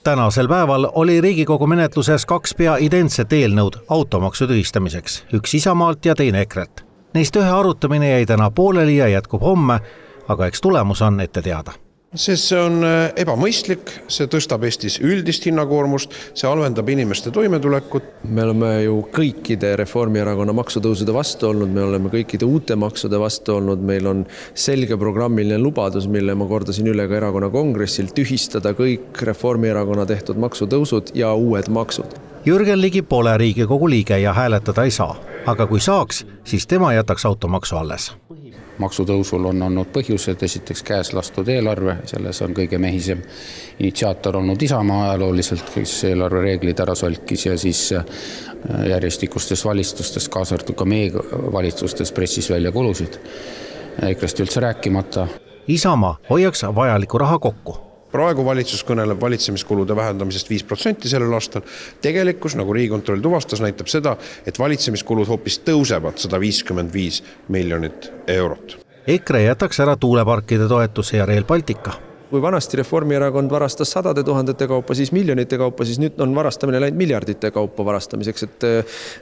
Tänasel päeval oli Riigikogu menetluses 2 pea identset eelnõud automaksu tühistamiseks, üks Isamaalt ja teine EKRE-lt. Neist ühe arutamine jäi täna pooleli ja jätkub homme, aga eks tulemus on ette teada. See on ebamõistlik, see tõstab Eestis üldist hinnakoormust, see halvendab inimeste toimetulekut. Me oleme ju kõikide Reformierakonna maksutõusude vastu olnud, me oleme kõikide uute maksude vastu olnud, meil on selge programmiline lubadus, mille ma kordasin üle ka erakonna kongressil, tühistada kõik Reformierakonna tehtud maksutõusud ja uued maksud. Jürgen Ligi pole Riigikogu liige ja hääletada ei saa, aga kui saaks, siis tema jätaks automaksu alles. Maksutõusul on olnud põhjused, esiteks käes lastud eelarve, selles on kõige mehisem initsiaator olnud Isamaa ajalooliselt, kes eelarve reeglid ära solkis ja siis järjestikustest valitsustest, kaasa arvatud ka meie valitsustes pressis välja kulusid. EKRE-st üldse rääkimata. Isamaa hoiaks vajaliku raha kokku. Praegu valitsus kõneleb valitsemiskulude vähendamisest 5% sellel aastal. Tegelikkus, nagu Riigikontroll tuvastas, näitab seda, et valitsemiskulud hoopis tõusevad 155 miljonit eurot. EKRE jätaks ära tuuleparkide toetuse ja Rail Baltica. Kui vanasti Reformierakond varastas 100 000 kaupa, siis miljonite kaupa, siis nüüd on varastamine läinud miljardite kaupa varastamiseks, et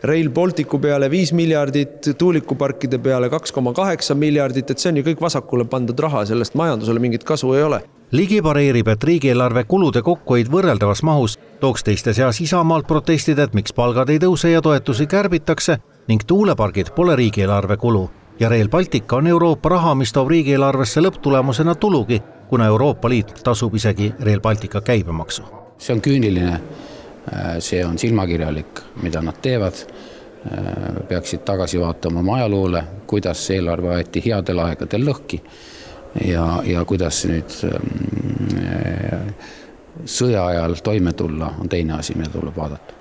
Rail Balticu peale 5 miljardit, tuulikuparkide peale 2,8 miljardit, et see on ju kõik vasakule pandud raha, sellest majandusele mingit kasu ei ole. Ligi pareerib, et riigieelarve kulude kokkuhoid võrreldavas mahus tooks teiste seas Isamaalt protestida, et miks palgad ei tõuse ja toetusi kärbitakse ning tuulepargid pole riigieelarve kulu. Ja Rail Baltica on Euroopa raha, mis toob riigieelarvesse lõpptulemusena tulugi, kuna Euroopa Liit tasub isegi Rail Baltica käibemaksu. See on küüniline, see on silmakirjalik, mida nad teevad. Peaksid tagasi vaatama oma ajaloole, kuidas eelarve aeti headel aegadel lõhki ja kuidas nüüd sõja ajal toime tulla on teine asi, mida tuleb vaadata.